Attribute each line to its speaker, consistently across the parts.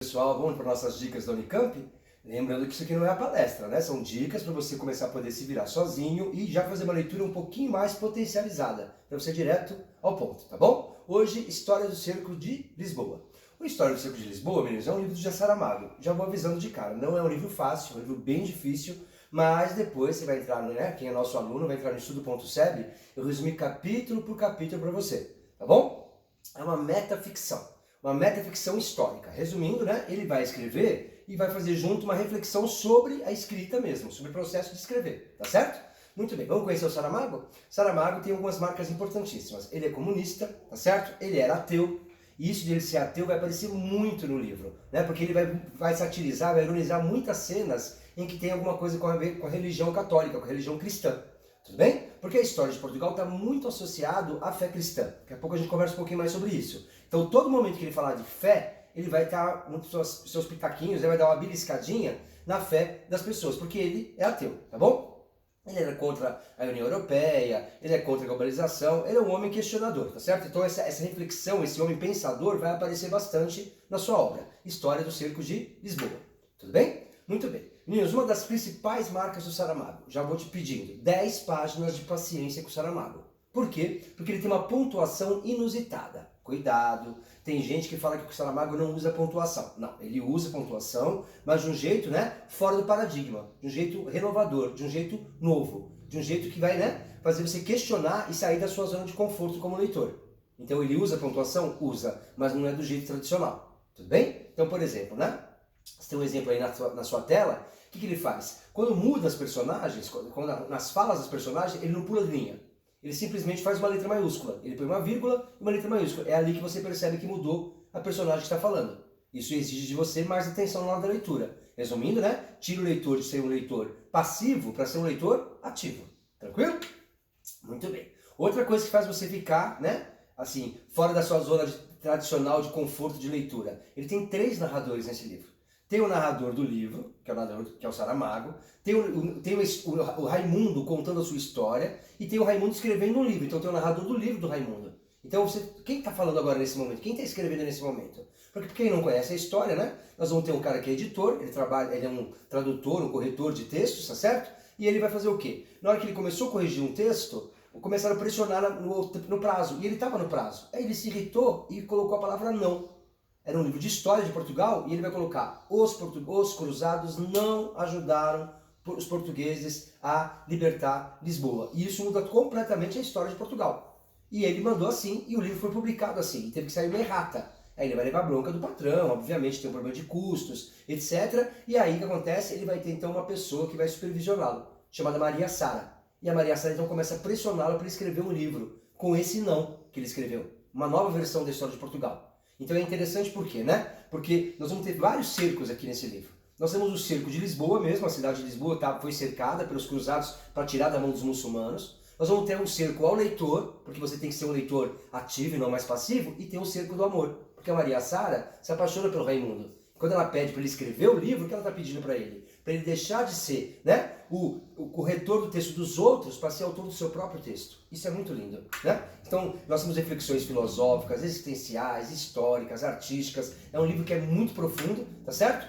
Speaker 1: Pessoal, vamos para nossas dicas da Unicamp? Lembrando que isso aqui não é a palestra, né? São dicas para você começar a poder se virar sozinho e já fazer uma leitura um pouquinho mais potencializada, para você ir direto ao ponto, tá bom? Hoje, História do Cerco de Lisboa. O História do Cerco de Lisboa, meninos, é um livro de Saramago. Já vou avisando de cara, não é um livro fácil, é um livro bem difícil, mas depois você vai entrar, né? Quem é nosso aluno vai entrar no estudo.seb, eu resumi capítulo por capítulo para você, tá bom? É uma metaficção. Uma metaficção histórica. Resumindo, né, ele vai escrever e vai fazer junto uma reflexão sobre a escrita mesmo, sobre o processo de escrever, tá certo? Muito bem, vamos conhecer o Saramago? Saramago tem algumas marcas importantíssimas. Ele é comunista, tá certo? Ele era ateu, e isso de ele ser ateu vai aparecer muito no livro, né? Porque ele vai satirizar, vai ironizar muitas cenas em que tem alguma coisa a ver com a religião católica, com a religião cristã. Tudo bem? Porque a história de Portugal está muito associado à fé cristã. Daqui a pouco a gente conversa um pouquinho mais sobre isso. Então, todo momento que ele falar de fé, ele vai estar nos seus pitaquinhos, ele vai dar uma beliscadinha na fé das pessoas, porque ele é ateu, tá bom? Ele era contra a União Europeia, ele é contra a globalização, ele é um homem questionador, tá certo? Então essa reflexão, esse homem pensador vai aparecer bastante na sua obra, História do Cerco de Lisboa. Tudo bem? Muito bem. Meninos, uma das principais marcas do Saramago, já vou te pedindo, 10 páginas de paciência com o Saramago. Por quê? Porque ele tem uma pontuação inusitada. Cuidado, tem gente que fala que o Saramago não usa pontuação. Não, ele usa pontuação, mas de um jeito, né, fora do paradigma, de um jeito renovador, de um jeito novo, de um jeito que vai, né, fazer você questionar e sair da sua zona de conforto como leitor. Então ele usa pontuação? Usa, mas não é do jeito tradicional. Tudo bem? Então, por exemplo, né, você tem um exemplo aí na sua tela, o que ele faz? Quando muda as personagens, nas falas das personagens, ele não pula de linha. Ele simplesmente faz uma letra maiúscula. Ele põe uma vírgula e uma letra maiúscula. É ali que você percebe que mudou a personagem que está falando. Isso exige de você mais atenção na hora da leitura. Resumindo, né? Tira o leitor de ser um leitor passivo para ser um leitor ativo. Tranquilo? Muito bem. Outra coisa que faz você ficar, né, assim, fora da sua zona tradicional de conforto de leitura. Ele tem 3 narradores nesse livro. Tem o narrador do livro, que é o narrador, que é o Saramago, tem o Raimundo contando a sua história, e tem o Raimundo escrevendo um livro. Então tem o narrador do livro do Raimundo. Então quem está falando agora nesse momento? Quem está escrevendo nesse momento? Porque quem não conhece a história, né? Nós vamos ter um cara que é editor, ele é um tradutor, um corretor de textos, tá certo? E ele vai fazer o quê? Na hora que ele começou a corrigir um texto, começaram a pressionar no prazo, e ele estava no prazo. Aí ele se irritou e colocou a palavra não. Era um livro de história de Portugal e ele vai colocar os cruzados não ajudaram os portugueses a libertar Lisboa. E isso muda completamente a história de Portugal. E ele mandou assim e o livro foi publicado assim. E teve que sair uma errata. Aí ele vai levar bronca do patrão, obviamente tem um problema de custos, etc. E aí o que acontece? Ele vai ter então uma pessoa que vai supervisioná-lo, chamada Maria Sara. E a Maria Sara então começa a pressioná-lo para escrever um livro com esse não que ele escreveu. Uma nova versão da história de Portugal. Então é interessante por quê, né? Porque nós vamos ter vários cercos aqui nesse livro. Nós temos o cerco de Lisboa mesmo, a cidade de Lisboa foi cercada pelos cruzados para tirar da mão dos muçulmanos. Nós vamos ter um cerco ao leitor, porque você tem que ser um leitor ativo e não mais passivo, e tem o cerco do amor, porque a Maria Sara se apaixona pelo Raimundo. Quando ela pede para ele escrever o livro, o que ela está pedindo para ele? Para ele deixar de ser, né, o corretor do texto dos outros para ser autor do seu próprio texto. Isso é muito lindo, né? Então, nós temos reflexões filosóficas, existenciais, históricas, artísticas. É um livro que é muito profundo, tá certo?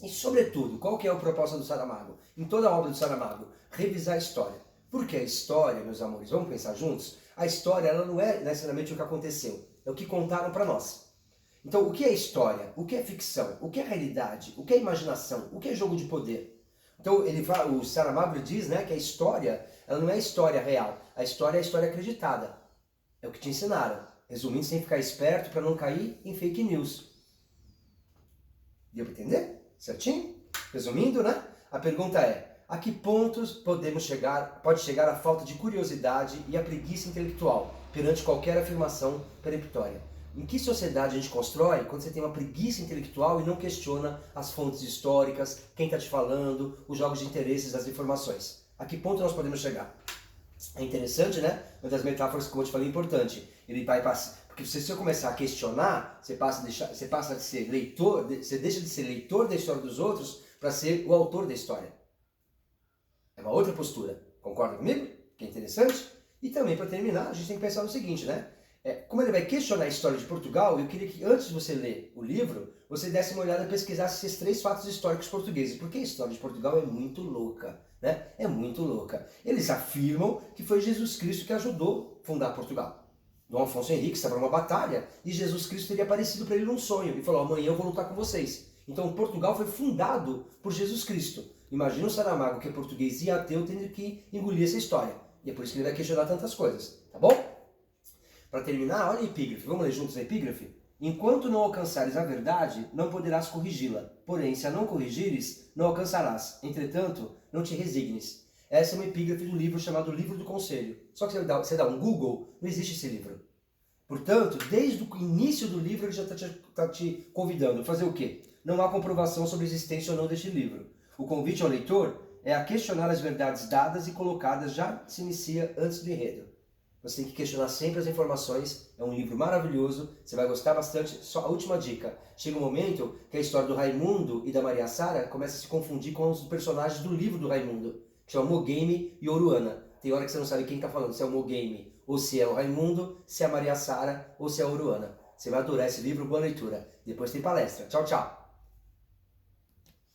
Speaker 1: E, sobretudo, qual que é o propósito do Saramago? Em toda a obra do Saramago, revisar a história. Porque a história, meus amores, vamos pensar juntos? A história, ela não é necessariamente o que aconteceu, é o que contaram para nós. Então, o que é história? O que é ficção? O que é realidade? O que é imaginação? O que é jogo de poder? Então, o Saramago diz, né, que a história, ela não é história real. A história é a história acreditada. É o que te ensinaram. Resumindo, sem ficar esperto para não cair em fake news. Deu para entender? Certinho? Resumindo, né? A pergunta é, a que pontos pode chegar a falta de curiosidade e a preguiça intelectual perante qualquer afirmação peremptória? Em que sociedade a gente constrói quando você tem uma preguiça intelectual e não questiona as fontes históricas, quem está te falando, os jogos de interesses, as informações? A que ponto nós podemos chegar? É interessante, né? Uma das metáforas, como eu te falei, é importante. Ele vai passar, porque se você começar a questionar, você passa de ser leitor, você deixa de ser leitor da história dos outros para ser o autor da história. É uma outra postura. Concorda comigo? Que é interessante? E também, para terminar, a gente tem que pensar no seguinte, né? Como ele vai questionar a história de Portugal, eu queria que antes de você ler o livro, você desse uma olhada e pesquisasse esses 3 fatos históricos portugueses, porque a história de Portugal é muito louca, né? É muito louca. Eles afirmam que foi Jesus Cristo que ajudou a fundar Portugal. Dom Afonso Henriques estava numa batalha e Jesus Cristo teria aparecido para ele num sonho e falou: amanhã eu vou lutar com vocês. Então Portugal foi fundado por Jesus Cristo. Imagina o Saramago, que é português e ateu, tendo que engolir essa história. E é por isso que ele vai questionar tantas coisas, tá bom? Para terminar, olha a epígrafe. Vamos ler juntos a epígrafe? Enquanto não alcançares a verdade, não poderás corrigi-la. Porém, se a não corrigires, não alcançarás. Entretanto, não te resignes. Essa é uma epígrafe do livro chamado Livro do Conselho. Só que você dá um Google, não existe esse livro. Portanto, desde o início do livro, ele já está te convidando a fazer o quê? Não há comprovação sobre a existência ou não deste livro. O convite ao leitor é a questionar as verdades dadas e colocadas, já se inicia antes do enredo. Você tem que questionar sempre as informações. É um livro maravilhoso, você vai gostar bastante. Só a última dica: chega um momento que a história do Raimundo e da Maria Sara começa a se confundir com os personagens do livro do Raimundo, que chama Mogame e Oruana. Tem hora que você não sabe quem está falando, se é o Mogame ou se é o Raimundo, se é a Maria Sara ou se é a Oruana. Você vai adorar esse livro, boa leitura. Depois tem palestra. Tchau, tchau!